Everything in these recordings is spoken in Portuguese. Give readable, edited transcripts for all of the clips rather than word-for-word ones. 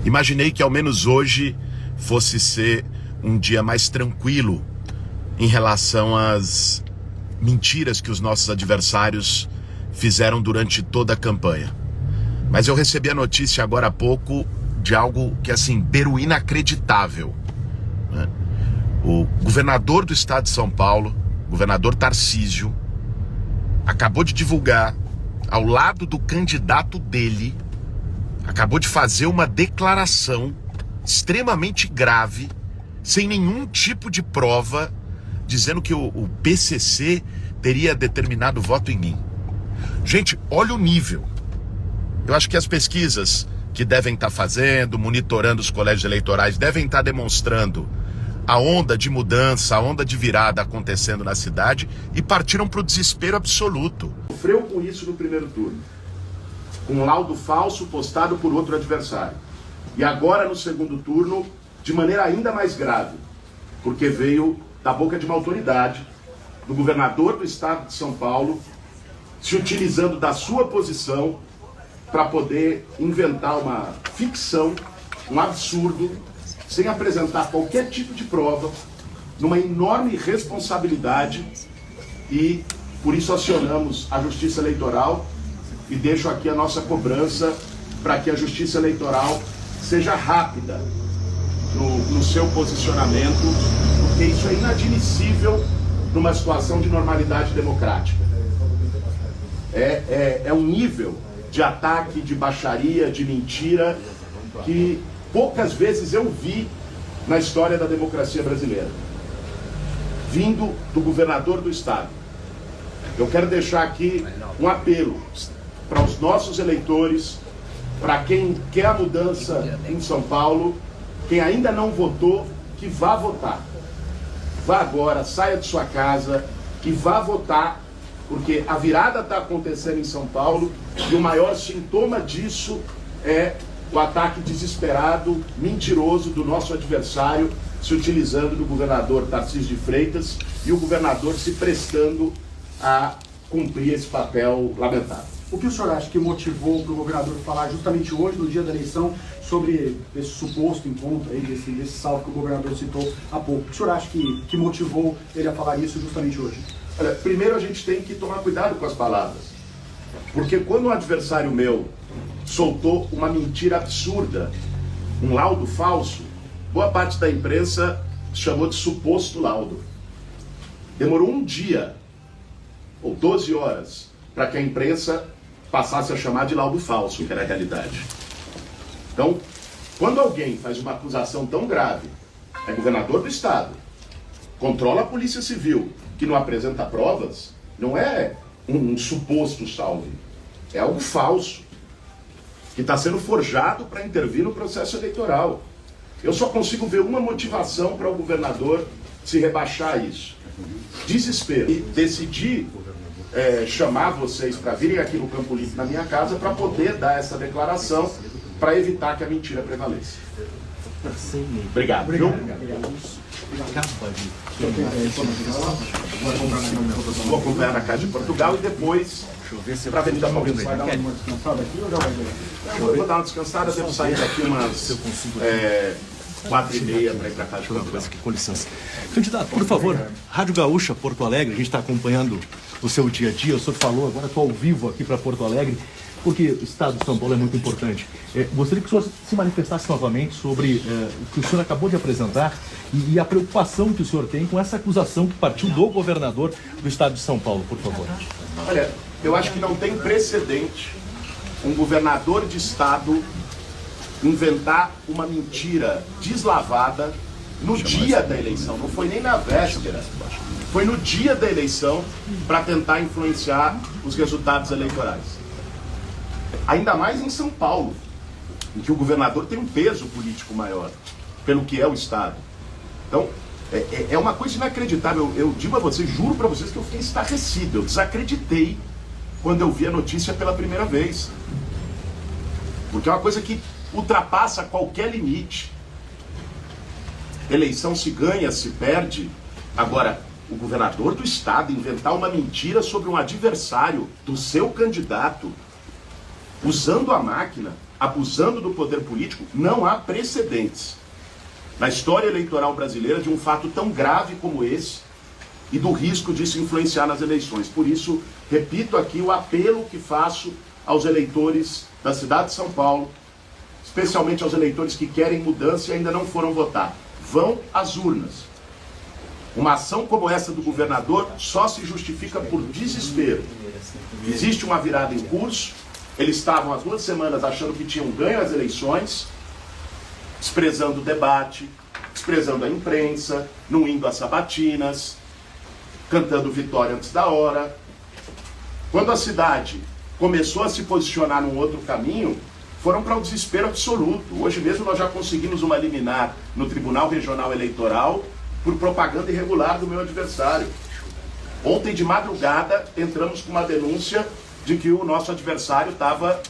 Imaginei que ao menos hoje fosse ser um dia mais tranquilo em relação às mentiras que os nossos adversários fizeram durante toda a campanha. Mas eu recebi a notícia agora há pouco de algo que, assim, beira o inacreditável, né? O governador do estado de São Paulo, governador Tarcísio, acabou de divulgar, ao lado do candidato dele, acabou de fazer uma declaração extremamente grave, sem nenhum tipo de prova, dizendo que o PCC teria determinado voto em mim. Gente, olha o nível. Eu acho que as pesquisas que devem estar fazendo, monitorando os colégios eleitorais, devem estar demonstrando a onda de mudança, a onda de virada acontecendo na cidade, e partiram para o desespero absoluto. Sofreu com isso no primeiro turno, com um laudo falso postado por outro adversário. E agora no segundo turno, de maneira ainda mais grave, porque veio da boca de uma autoridade, do governador do estado de São Paulo, se utilizando da sua posição para poder inventar uma ficção, um absurdo, sem apresentar qualquer tipo de prova, numa enorme responsabilidade, e por isso acionamos a Justiça Eleitoral e deixo aqui a nossa cobrança para que a Justiça Eleitoral seja rápida no seu posicionamento, porque isso é inadmissível numa situação de normalidade democrática. É um nível de ataque, de baixaria, de mentira, que poucas vezes eu vi na história da democracia brasileira, vindo do governador do estado. Eu quero deixar aqui um apelo para os nossos eleitores, para quem quer a mudança em São Paulo, quem ainda não votou, que vá votar. Vá agora, saia de sua casa e vá votar, porque a virada está acontecendo em São Paulo e o maior sintoma disso é o ataque desesperado, mentiroso do nosso adversário, se utilizando do governador Tarcísio de Freitas e o governador se prestando a cumprir esse papel lamentável. O que o senhor acha que motivou para o governador falar justamente hoje, no dia da eleição, sobre esse suposto encontro aí, desse salve que o governador citou há pouco? O que o senhor acha que motivou ele a falar isso justamente hoje? Olha, primeiro a gente tem que tomar cuidado com as palavras, porque quando um adversário meu soltou uma mentira absurda, um laudo falso, boa parte da imprensa chamou de suposto laudo. Demorou um dia ou 12 horas para que a imprensa passasse a chamar de laudo falso, que era a realidade. Então, quando alguém faz uma acusação tão grave, é governador do estado, controla a Polícia Civil, que não apresenta provas, não é um suposto salve, é algo falso, que está sendo forjado para intervir no processo eleitoral. Eu só consigo ver uma motivação para o governador se rebaixar a isso: desespero. E decidi chamar vocês para virem aqui no Campo Limpo, na minha casa, para poder dar essa declaração, para evitar que a mentira prevaleça. Obrigado. Vou acompanhar na Casa de Portugal e depois para a Avenida Paulista. Vai dar uma descansada aqui ou já vai ver? Eu vou dar uma descansada, devo sair daqui umas 4h30 para ir para a Casa de Portugal. Com licença. Candidato, por favor, Rádio Gaúcha, Porto Alegre, a gente está acompanhando o seu dia a dia, o senhor falou, agora estou ao vivo aqui para Porto Alegre, porque o estado de São Paulo é muito importante. Gostaria que o senhor se manifestasse novamente sobre o que o senhor acabou de apresentar e a preocupação que o senhor tem com essa acusação que partiu do governador do estado de São Paulo, por favor. Olha, eu acho que não tem precedente um governador de estado inventar uma mentira deslavada no dia da eleição. Não foi nem na véspera, foi no dia da eleição, para tentar influenciar os resultados eleitorais. Ainda mais em São Paulo, em que o governador tem um peso político maior, pelo que é o estado. Então, é uma coisa inacreditável. Eu digo a vocês, juro para vocês que eu fiquei estarrecido. Eu desacreditei quando eu vi a notícia pela primeira vez. Porque é uma coisa que ultrapassa qualquer limite. Eleição se ganha, se perde. Agora, o governador do estado inventar uma mentira sobre um adversário do seu candidato, usando a máquina, abusando do poder político. Não há precedentes na história eleitoral brasileira de um fato tão grave como esse e do risco de se influenciar nas eleições. Por isso, repito aqui o apelo que faço aos eleitores da cidade de São Paulo, especialmente aos eleitores que querem mudança e ainda não foram votar. Vão às urnas. Uma ação como essa do governador só se justifica por desespero. Existe uma virada em curso. Eles estavam há 2 semanas achando que tinham ganho as eleições, desprezando o debate, desprezando a imprensa, não indo às sabatinas, cantando vitória antes da hora. Quando a cidade começou a se posicionar num outro caminho, foram para o desespero absoluto. Hoje mesmo nós já conseguimos uma liminar no Tribunal Regional Eleitoral por propaganda irregular do meu adversário. Ontem de madrugada entramos com uma denúncia de que o nosso adversário estava,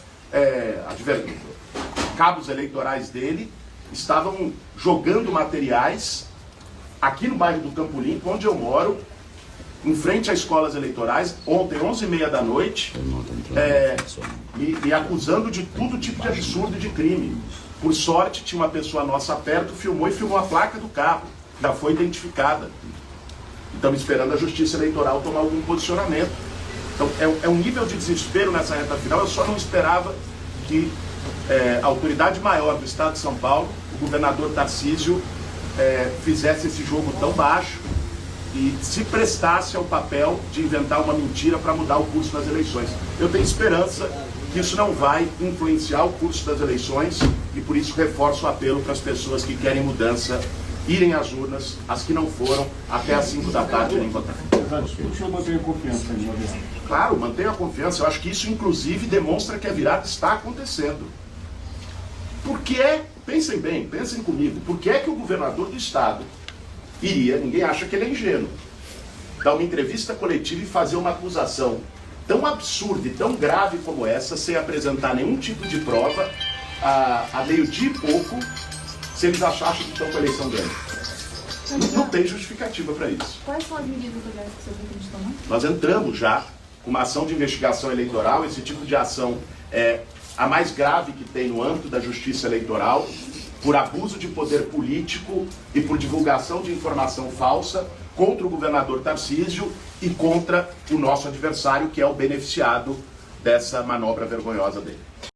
cabos eleitorais dele estavam jogando materiais aqui no bairro do Campo Limpo, onde eu moro, em frente às escolas eleitorais, ontem, 11h30 da noite, me acusando de todo tipo de absurdo e de crime. Por sorte, tinha uma pessoa nossa perto, filmou a placa do carro, já foi identificada. Estamos esperando a Justiça Eleitoral tomar algum posicionamento. Então, é um nível de desespero nessa reta final. Eu só não esperava que a autoridade maior do Estado de São Paulo, o governador Tarcísio, fizesse esse jogo tão baixo e se prestasse ao papel de inventar uma mentira para mudar o curso das eleições. Eu tenho esperança que isso não vai influenciar o curso das eleições e por isso reforço o apelo para as pessoas que querem mudança irem às urnas, as que não foram, até às 5 da tarde irem votar. O senhor mantém a confiança aí, Adriano? Claro, mantenho a confiança. Eu acho que isso, inclusive, demonstra que a virada está acontecendo. Por que, pensem bem, pensem comigo, por que é que o governador do estado iria, ninguém acha que ele é ingênuo, dar uma entrevista coletiva e fazer uma acusação tão absurda e tão grave como essa, sem apresentar nenhum tipo de prova, a meio-dia e pouco, se eles acham que estão com a eleição ganha? Não tem justificativa para isso. Quais são as medidas que você pretende tomar? Nós entramos já com uma ação de investigação eleitoral. Esse tipo de ação é a mais grave que tem no âmbito da justiça eleitoral, por abuso de poder político e por divulgação de informação falsa contra o governador Tarcísio e contra o nosso adversário, que é o beneficiado dessa manobra vergonhosa dele.